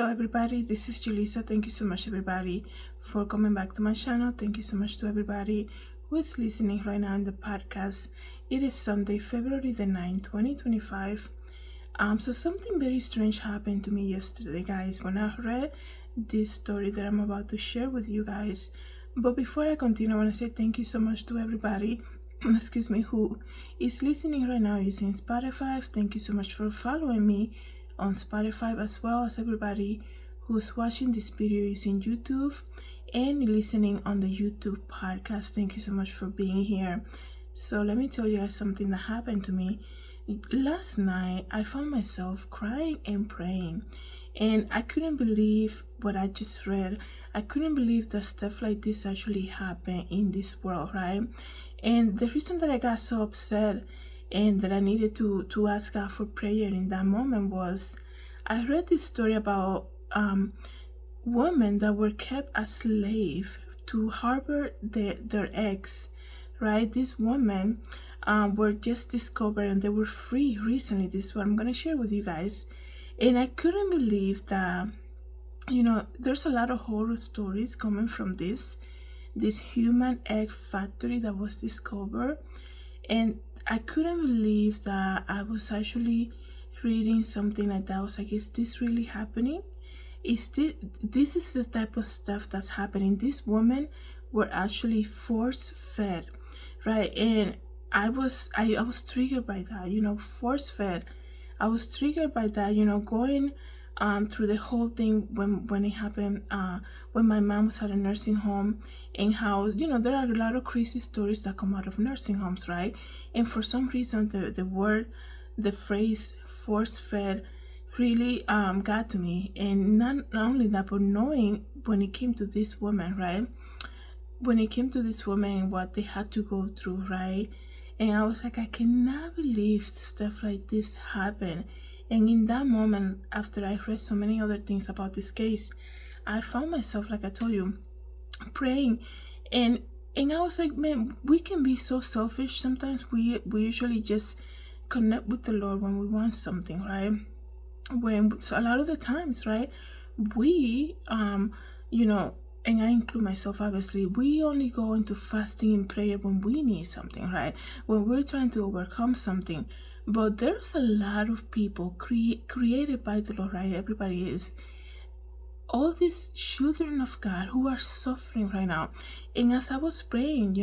Hello everybody, this is Julissa. Thank you so much everybody for coming back to my channel. Thank you so much to everybody who is listening right now in the podcast. It is Sunday, February the 9th, 2025. So something very strange happened to me yesterday, guys, when I read this story that I'm about to share with you guys. But before I continue, I want to say thank you so much to everybody excuse me, who is listening right now using Spotify. Thank you so much for following me on Spotify, as well as everybody who's watching this video using YouTube and listening on the YouTube podcast. Thank you so much for being here. So let me tell you guys something that happened to me. Last night, I found myself crying and praying, and I couldn't believe what I just read. I couldn't believe that stuff like this actually happened in this world, right? And the reason that I got so upset and that I needed to ask God for prayer in that moment was I read this story about women that were kept as slaves to harbor their eggs, right? These women were just discovered and they were free recently. This is what I'm going to share with you guys. And I couldn't believe that, there's a lot of horror stories coming from this human egg factory that was discovered. And I couldn't believe that I was actually reading something like that. I was like, is this really happening? This is the type of stuff that's happening. These women were actually force fed, right? And I was triggered by that, force fed. I was triggered by that, going through the whole thing when it happened, when my mom was at a nursing home, and how, there are a lot of crazy stories that come out of nursing homes, right? And for some reason, the phrase force fed really got to me. And not only that, but knowing when it came to this woman, right? When it came to this woman and what they had to go through, right? And I was like, I cannot believe stuff like this happened. And in that moment, after I read so many other things about this case, I found myself, like I told you, praying. And I was like, man, we can be so selfish sometimes. We usually just connect with the Lord when we want something, right? So a lot of the times, right, we and I include myself, obviously, we only go into fasting and prayer when we need something, right? When we're trying to overcome something. But there's a lot of people created by the Lord, right? Everybody is. All these children of God who are suffering right now. And as I was praying,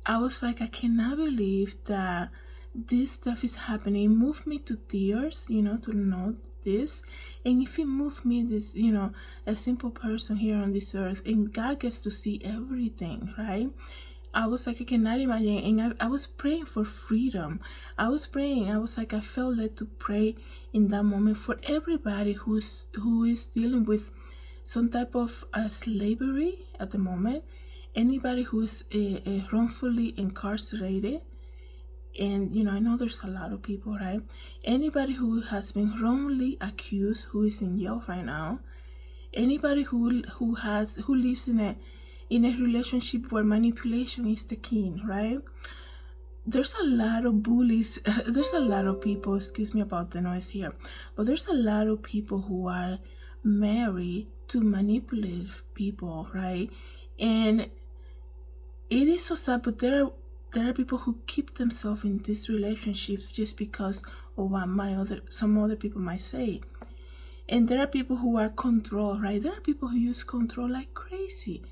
I was like, I cannot believe that this stuff is happening. It moved me to tears, to know this. And if it moved me, this, a simple person here on this earth, and God gets to see everything, right? I was like, I cannot imagine. And I was praying for freedom. I was praying. I was like, I felt led to pray in that moment for everybody who is dealing with some type of slavery at the moment. Anybody who is wrongfully incarcerated. And, I know there's a lot of people, right? Anybody who has been wrongly accused, who is in jail right now. Anybody who lives in a relationship where manipulation is the king, right? There's a lot of bullies. There's a lot of people, excuse me about the noise here, but there's a lot of people who are married to manipulative people, right? And it is so sad, but there are people who keep themselves in these relationships just because of what some other people might say. And there are people who are controlled, right? There are people who use control like crazy.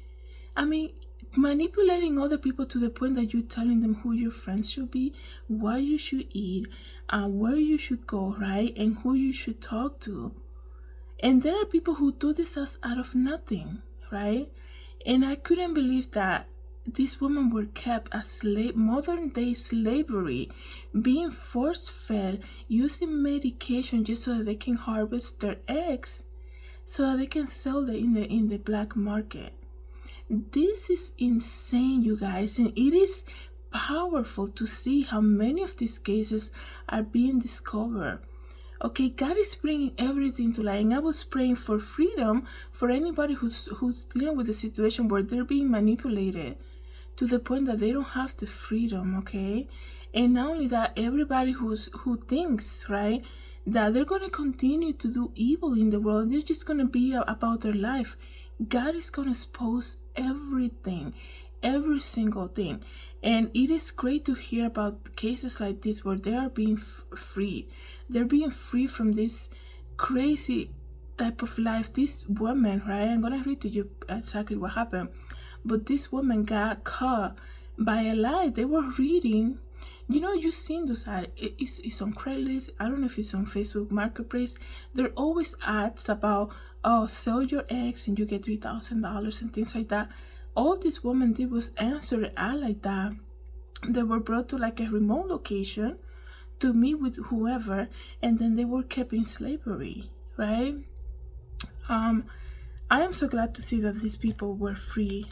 I mean, manipulating other people to the point that you're telling them who your friends should be, what you should eat, where you should go, right? And who you should talk to. And there are people who do this out of nothing, right? And I couldn't believe that these women were kept as modern day slavery, being force fed, using medication just so that they can harvest their eggs, so that they can sell them in the black market. This is insane, you guys, and it is powerful to see how many of these cases are being discovered. Okay, God is bringing everything to light, and I was praying for freedom for anybody who's dealing with a situation where they're being manipulated to the point that they don't have the freedom, okay? And not only that, everybody who thinks, right, that they're going to continue to do evil in the world. They're just going to be about their life. God is going to expose everything, every single thing. And it is great to hear about cases like this where they are being free. They're being free from this crazy type of life. This woman, right? I'm going to read to you exactly what happened. But this woman got caught by a lie. They were reading, you've seen those ads. It's on Craigslist. I don't know if it's on Facebook Marketplace. There are always ads about, sell your eggs and you get $3,000 and things like that. All this woman did was answer an ad like that. They were brought to like a remote location to meet with whoever, and then they were kept in slavery, right? I am so glad to see that these people were free.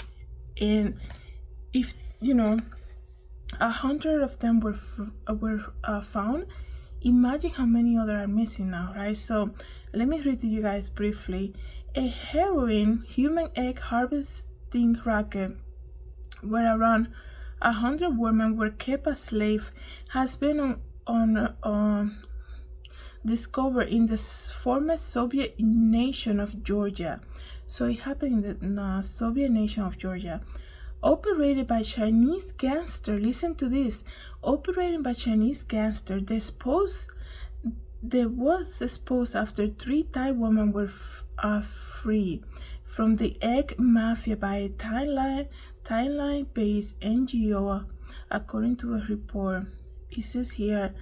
And if 100 of them were found, imagine how many other are missing now, right? So let me read to you guys briefly. A heroin human egg harvesting racket where around 100 women were kept as slaves has been discovered in the former Soviet nation of Georgia. So it happened in the Soviet nation of Georgia. Operated by Chinese gangster. Listen to this. Operated by Chinese gangster. They was exposed after 3 Thai women were free from the egg mafia by a Thailand-based NGO, according to a report. It says here,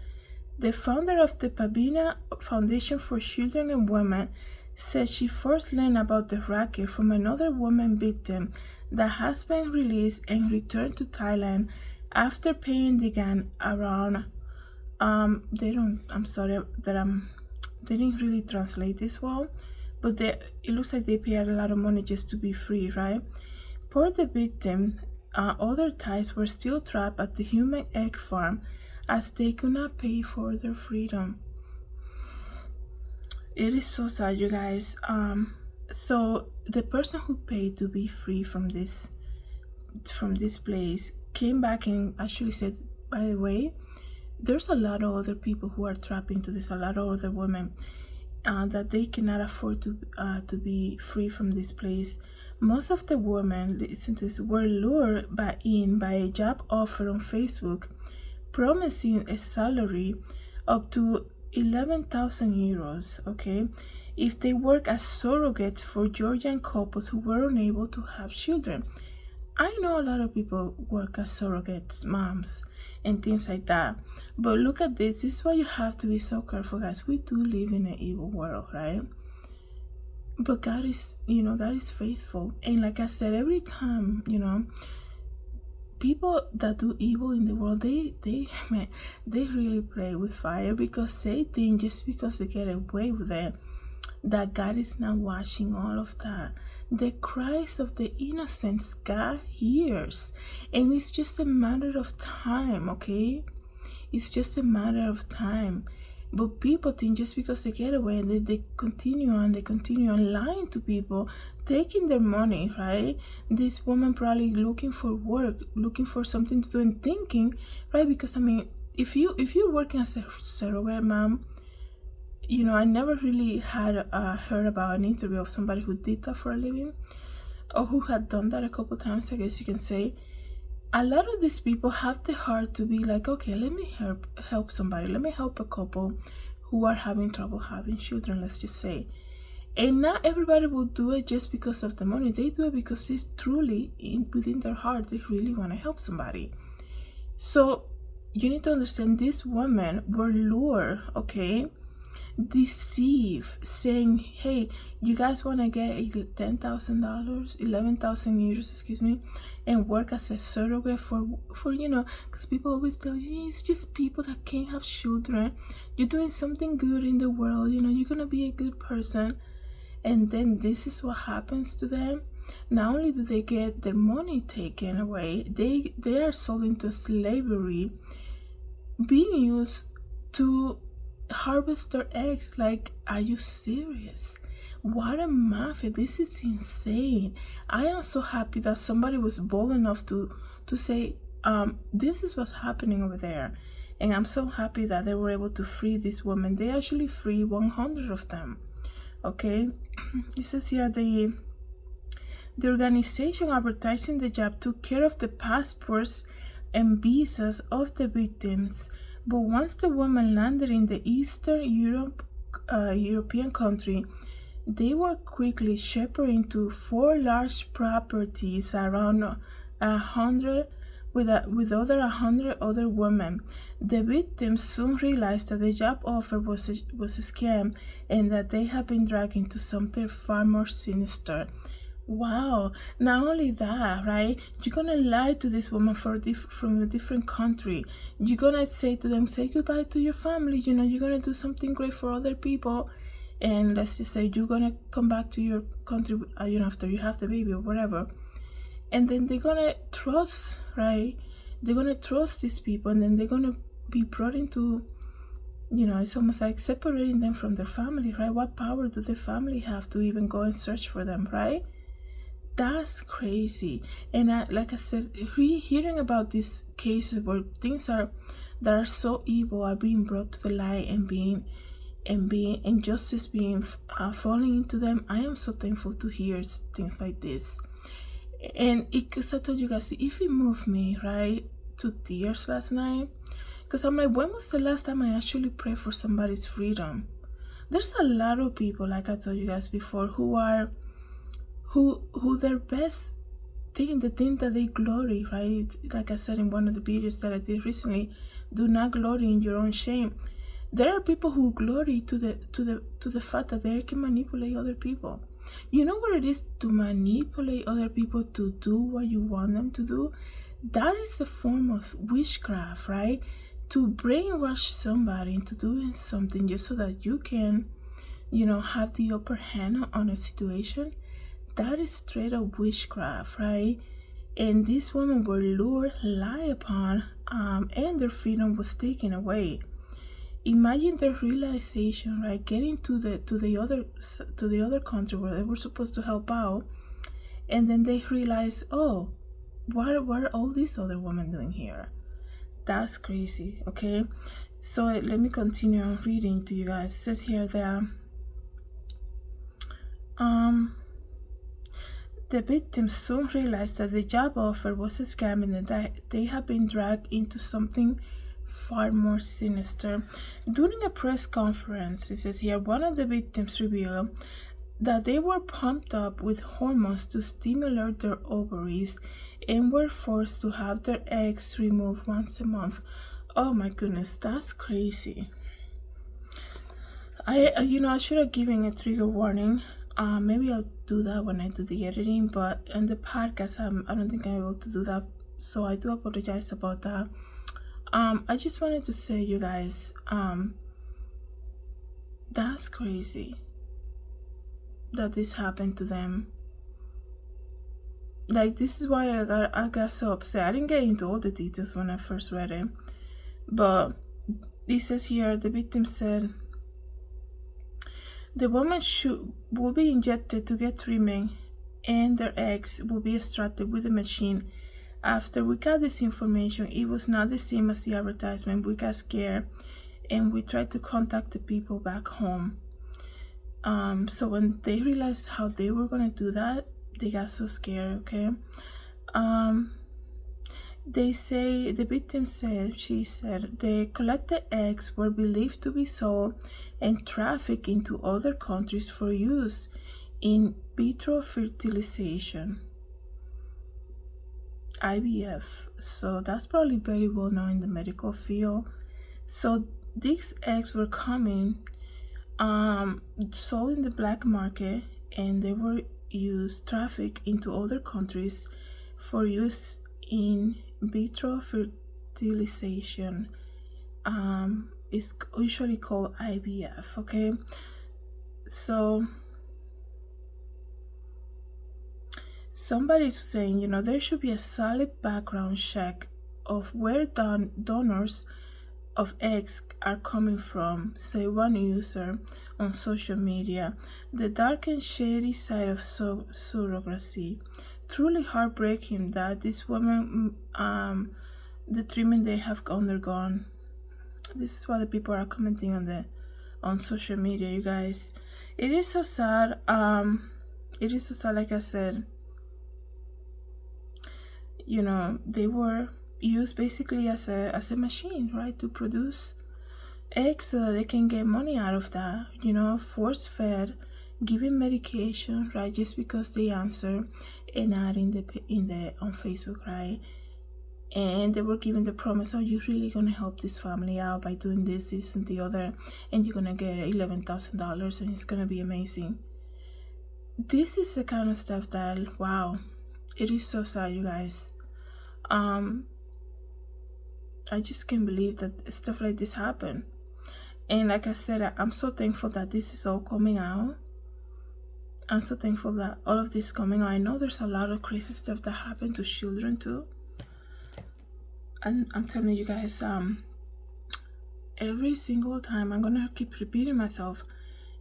the founder of the Pabina Foundation for Children and Women said she first learned about the racket from another woman victim that has been released and returned to Thailand after paying the gang around they didn't really translate this well, but it looks like they paid a lot of money just to be free, right? Per the victim, other Thais were still trapped at the human egg farm as they could not pay for their freedom. It is so sad, you guys. So the person who paid to be free from this place came back and actually said, by the way, there's a lot of other people who are trapped into this, a lot of other women that they cannot afford to be free from this place. Most of the women, listen to this, were lured by a job offer on Facebook promising a salary up to 11,000 euros, okay, if they work as surrogates for Georgian couples who were unable to have children. I know a lot of people work as surrogates, moms, and things like that. But look at this. This is why you have to be so careful, guys. We do live in an evil world, right? But God is, God is faithful. And like I said, every time, people that do evil in the world, they really play with fire, because they think just because they get away with it, that God is not watching all of that. The cries of the innocents God hears, and it's just a matter of time, okay? It's just a matter of time. But people think just because they get away, they continue on lying to people, taking their money, right? This woman probably looking for work, looking for something to do, and thinking, right? Because if you're working as a surrogate mom, I never really had heard about an interview of somebody who did that for a living, or who had done that a couple times, I guess you can say. A lot of these people have the heart to be like, okay, let me help somebody. Let me help a couple who are having trouble having children, let's just say. And not everybody will do it just because of the money. They do it because it's truly within their heart. They really want to help somebody. So you need to understand, these women were lured, okay, deceive, saying, hey, you guys want to get $10,000, 11,000 euros, excuse me, and work as a surrogate for because people always tell you it's just people that can't have children. You're doing something good in the world, you're gonna be a good person. And then this is what happens to them. Not only do they get their money taken away, they are sold into slavery, being used to harvest their eggs. Like, are you serious? What a mafia. This is insane. I am so happy that somebody was bold enough to say, this is what's happening over there. And I'm so happy that they were able to free these women. They actually free 100 of them. Okay, it says here the organization advertising the job took care of the passports and visas of the victims, but once the women landed in the European country, they were quickly shepherded to 4 large properties around 100 with over 100 other women. The victims soon realized that the job offer was a scam and that they had been dragged into something far more sinister. Wow, not only that, right? You're gonna lie to this woman from a different country. You're gonna say to them, say goodbye to your family, you're gonna do something great for other people. And let's just say you're gonna come back to your country, after you have the baby or whatever. And then they're gonna trust, right? They're gonna trust these people, and then they're gonna be brought into, it's almost like separating them from their family, right? What power do the family have to even go and search for them, right? That's crazy. And like I said, hearing about these cases where things that are so evil are being brought to the light and being injustice being falling into them, I am so thankful to hear things like this. And because I told you guys, if it moved me right to tears last night, because I'm like, when was the last time I actually prayed for somebody's freedom? There's a lot of people, like I told you guys before, who their best thing, the thing that they glory, right? Like I said in one of the videos that I did recently, do not glory in your own shame. There are people who glory to the fact that they can manipulate other people. You know what it is to manipulate other people to do what you want them to do? That is a form of witchcraft, right? To brainwash somebody into doing something just so that you can, have the upper hand on a situation. That is straight up witchcraft, right? And these women were lured, lied upon, and their freedom was taken away. Imagine the realization, right? Getting to the other country where they were supposed to help out, and then they realize, oh, what are all these other women doing here? That's crazy. Okay, so let me continue on reading to you guys. It says here that the victims soon realized that the job offer was a scam and that they had been dragged into something far more sinister. During a press conference, it says here, one of the victims revealed that they were pumped up with hormones to stimulate their ovaries and were forced to have their eggs removed once a month. Oh my goodness, that's crazy. I should have given a trigger warning. Maybe I'll do that when I do the editing, but in the podcast, I don't think I'm able to do that. So I do apologize about that. I just wanted to say, you guys, that's crazy that this happened to them. Like, this is why I got so upset. I didn't get into all the details when I first read it, but it says here, the victim said the woman will be injected to get treatment, and their eggs will be extracted with the machine. After we got this information, it was not the same as the advertisement. We got scared, and we tried to contact the people back home. So when they realized how they were gonna do that, they got so scared. Okay. The victim said, she said, the collected eggs were believed to be sold and trafficked into other countries for use in vitro fertilization, IVF. So that's probably very well known in the medical field. So these eggs were coming, sold in the black market, and they were trafficked into other countries for use in vitro fertilization. It's usually called IVF. Okay, so somebody's saying, there should be a solid background check of where donors of eggs are coming from, say one user on social media. The dark and shady side of surrogacy. Truly heartbreaking that these women, the treatment they have undergone, This is what the people are commenting on social media, you guys. It is so sad. It is so sad. Like I said, they were used basically as a machine, right, to produce eggs so that they can get money out of that. Force fed, giving medication, right, just because they answer an ad in the on Facebook, right? And they were given the promise, oh, you're really gonna help this family out by doing this and the other, and you're gonna get $11,000 and it's gonna be amazing. This is the kind of stuff that, wow, it is so sad, you guys. I just can't believe that stuff like this happened. And like I said, I'm so thankful that this is all coming out. I'm so thankful that all of this is coming out. I know there's a lot of crazy stuff that happened to children too. And I'm telling you guys, every single time I'm gonna keep repeating myself,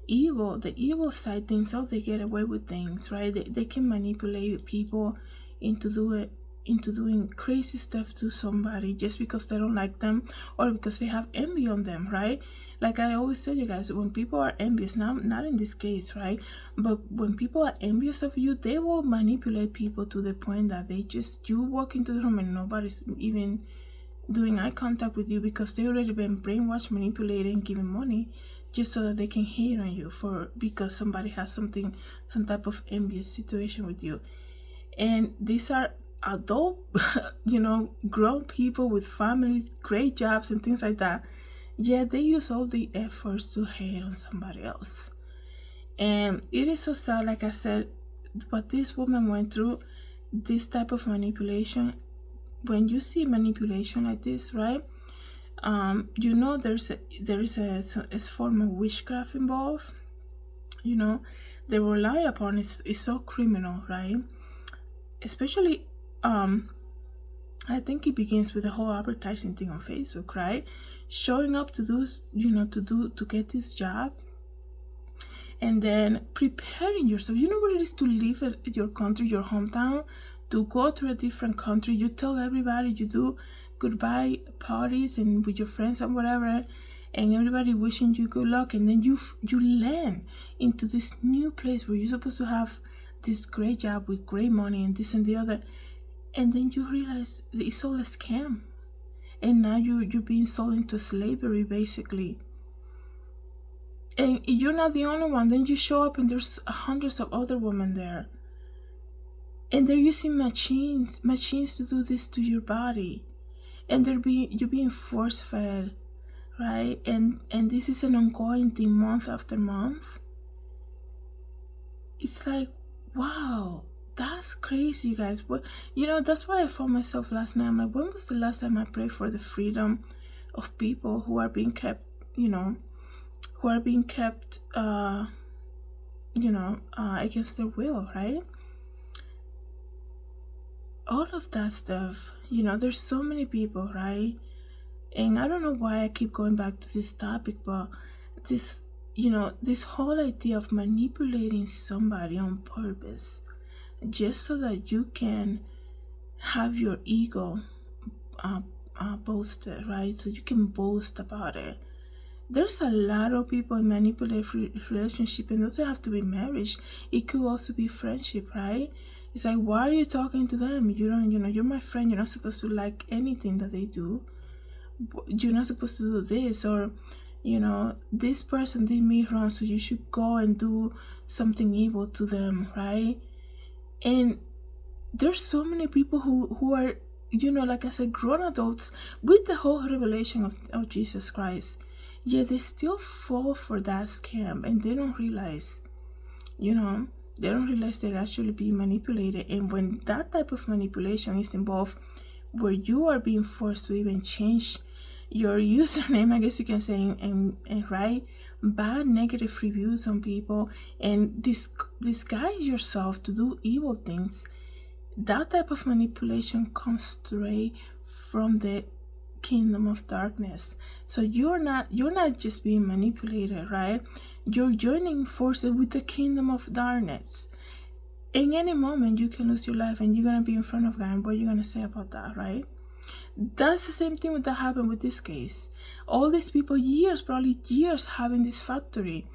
the evil side thinks, oh, they get away with things, right? They can manipulate people into doing crazy stuff to somebody just because they don't like them or because they have envy on them, right? Like I always tell you guys, when people are envious, not in this case, right? But when people are envious of you, they will manipulate people to the point that you walk into the room and nobody's even doing eye contact with you because they already been brainwashed, manipulated, and given money just so that they can hate on you because somebody has some type of envious situation with you. And these are adult, grown people with families, great jobs, and things like that. Yeah, they use all the efforts to hate on somebody else. And it is so sad, like I said, what this woman went through, this type of manipulation. When you see manipulation like this, right? There is a form of witchcraft involved. They rely upon is so criminal, right? Especially, I think it begins with the whole advertising thing on Facebook, right? Showing up to those, to get this job, and then preparing yourself. You know what it is to leave your country, your hometown, to go to a different country. You tell everybody, you do goodbye parties and with your friends and whatever, and everybody wishing you good luck, and then you land into this new place where you're supposed to have this great job with great money and this and the other, and then you realize it's all a scam, and now you're being sold into slavery basically. And you're not the only one. Then you show up and there's hundreds of other women there, and they're using machines to do this to your body, and you're being force fed, right? And this is an ongoing thing, month after month. It's like, wow, that's crazy, you guys. But that's why I found myself last night. I'm like, when was the last time I prayed for the freedom of people who are being kept, against their will, right? All of that stuff, there's so many people, right? And I don't know why I keep going back to this topic, but this whole idea of manipulating somebody on purpose just so that you can have your ego boasted, right? So you can boast about it. There's a lot of people in manipulative relationship, and it doesn't have to be marriage. It could also be friendship, right? It's like, why are you talking to them? You don't, you're my friend. You're not supposed to like anything that they do. You're not supposed to do this, or this person did me wrong, so you should go and do something evil to them, right? And there's so many people who are, like I said, grown adults with the whole revelation of Jesus Christ. Yeah, they still fall for that scam, and they don't realize, they're actually being manipulated. And when that type of manipulation is involved, where you are being forced to even change your username, I guess you can say, and write bad negative reviews on people and disguise yourself to do evil things, that type of manipulation comes straight from the kingdom of darkness. So you're not just being manipulated, right? You're joining forces with the kingdom of darkness. In any moment you can lose your life, and you're gonna be in front of God, and what are you gonna say about that, right? That's the same thing that happened with this case. All these people, years, probably years, having this factory,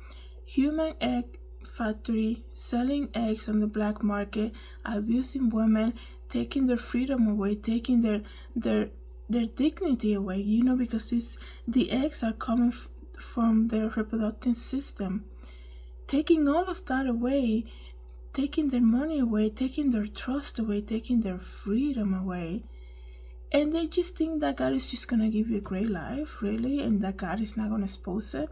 human egg factory, selling eggs on the black market, abusing women, taking their freedom away, taking their dignity away, because the eggs are coming from their reproductive system, taking all of that away, taking their money away, taking their trust away, taking their freedom away. And they just think that God is just gonna give you a great life, really, and that God is not gonna expose it.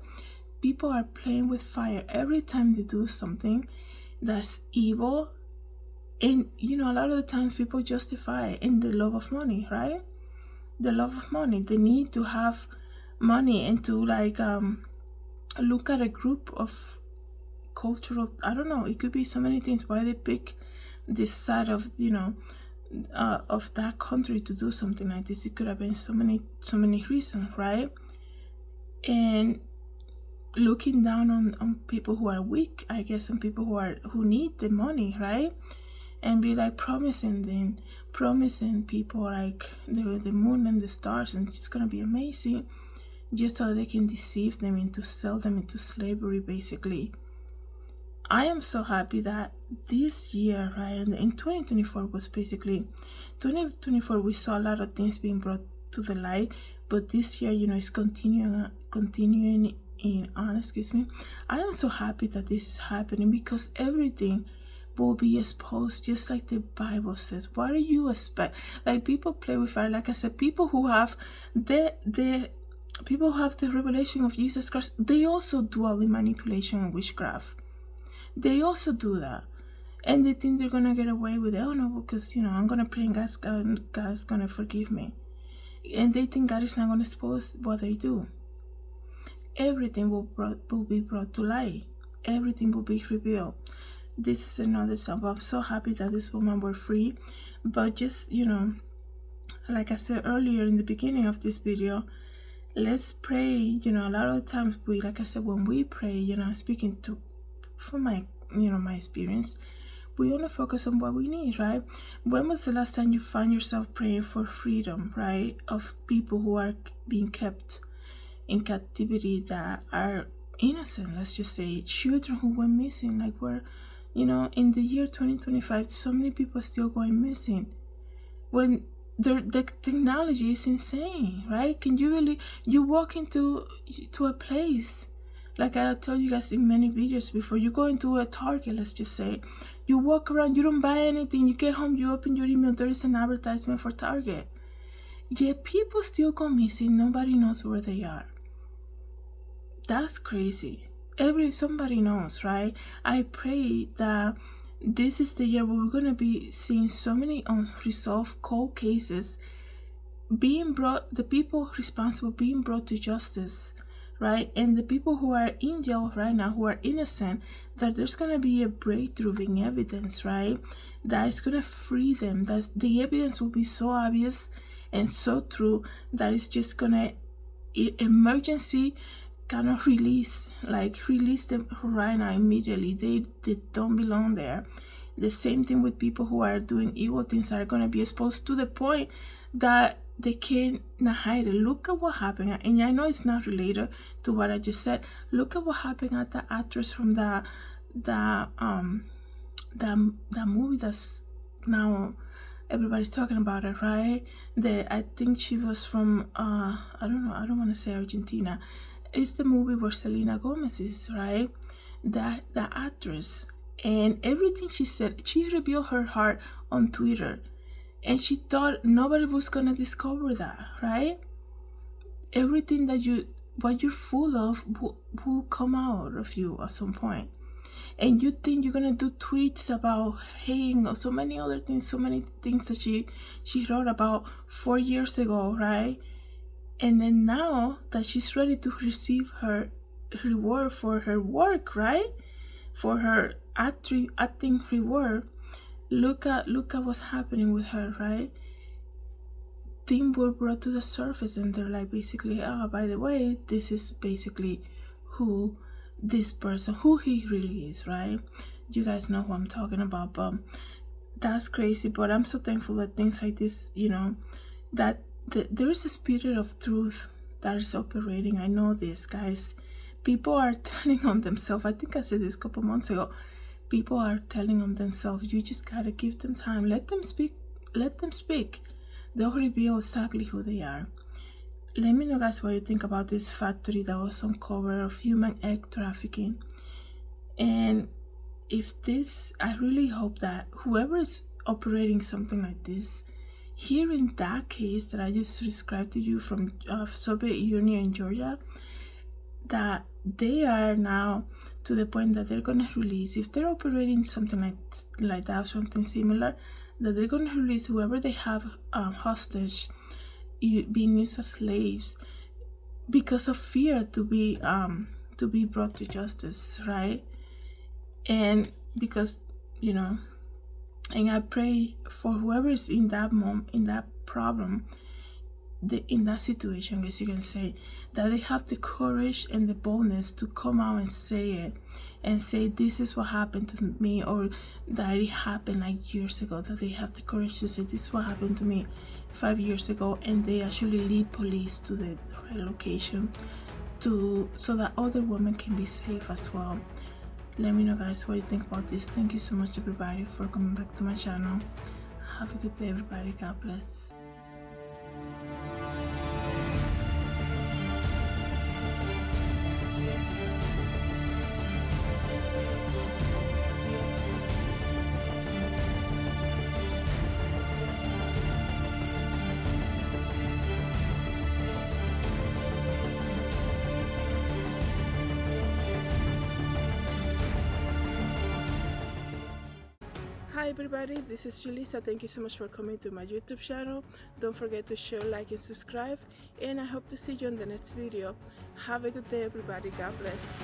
People are playing with fire every time they do something that's evil. And a lot of the times people justify it in the love of money, right? The love of money, the need to have money, and to look at a group of cultural, I don't know, it could be so many things why they pick this side of of that country to do something like this. It could have been so many reasons, right? And looking down on people who are weak, I guess, and people who need the money, right? And be like promising people like the moon and the stars, and it's gonna be amazing, just so they can deceive them into sell them into slavery, basically. I am so happy that this year, right, and in 2024 was basically 2024, we saw a lot of things being brought to the light, but this year, is continuing on. Excuse me. I am so happy that this is happening, because everything will be exposed, just like the Bible says. What do you expect? Like, people play with fire. Like I said, people who have the revelation of Jesus Christ, they also do all the manipulation and witchcraft. They also do that, and they think they're gonna get away with it. Oh no, because I'm gonna pray and God's gonna forgive me, and they think God is not gonna expose what they do. Everything will be brought to light. Everything will be revealed. This is another song. I'm so happy that this woman were free, but just like I said earlier in the beginning of this video, let's pray. A lot of times like I said, when we pray, speaking from my my experience, we only focus on what we need, right? When was the last time you found yourself praying for freedom, right, of people who are being kept in captivity that are innocent? Let's just say children who went missing. Like, we're in the year 2025, so many people are still going missing when the technology is insane, right? Can you really, you walk into a place, like I told you guys in many videos before, you go into a Target, let's just say, you walk around, you don't buy anything, you get home, you open your email, there is an advertisement for Target. Yet people still go missing, nobody knows where they are. That's crazy. Somebody knows, right? I pray that this is the year where we're gonna be seeing so many unresolved cold cases being brought, the people responsible being brought to justice, right? And the people who are in jail right now, who are innocent, that there's gonna be a breakthrough in evidence, right? That is gonna free them. That the evidence will be so obvious and so true that it's just gonna emergency kind of release them right now, immediately. They don't belong there. The same thing with people who are doing evil things that are gonna be exposed to the point that they cannot hide it. Look at what happened, and I know it's not related to what I just said. Look at what happened at the actress from the movie that's now everybody's talking about it, right? I think she was from I don't know, I don't want to say Argentina. It's the movie where Selena Gomez is, right? The actress, and everything she said, she revealed her heart on Twitter. And she thought nobody was gonna discover that, right? Everything what you're full of will come out of you at some point. And you think you're gonna do tweets about hating or so many other things, so many things that she wrote about 4 years ago, right? And then now that she's ready to receive her reward for her work, right? For her acting reward. Look at what's happening with her, right? Things were brought to the surface, and they're like, basically, by the way, this is basically who this person, who he really is, right? You guys know who I'm talking about, but that's crazy. But I'm so thankful that things like this, that there is a spirit of truth that is operating. I know this, guys. People are telling on themselves. I think I said this a couple months ago. People are telling on themselves. You just gotta give them time. Let them speak. Let them speak. They'll reveal exactly who they are. Let me know, guys, what you think about this factory that was uncovered of human egg trafficking. And if this, I really hope that whoever is operating something like this, here in that case that I just described to you from Soviet Union in Georgia, that they are now to the point that they're gonna release, if they're operating something like that, something similar, that they're gonna release whoever they have hostage, being used as slaves, because of fear to be brought to justice, right? And because, you know, and I pray for whoever is in that moment, in that problem, in that situation, as you can say, that they have the courage and the boldness to come out and say it, and say this is what happened to me, or that it happened like years ago, that they have the courage to say this is what happened to me 5 years ago, and they actually lead police to the right location so that other women can be safe as well. Let me know, guys, what you think about this. Thank you so much, everybody, for coming back to my channel. Have a good day, everybody. God bless. Hi everybody, this is Julissa. Thank you so much for coming to my YouTube channel. Don't forget to share, like, and subscribe, and I hope to see you in the next video. Have a good day, everybody. God bless.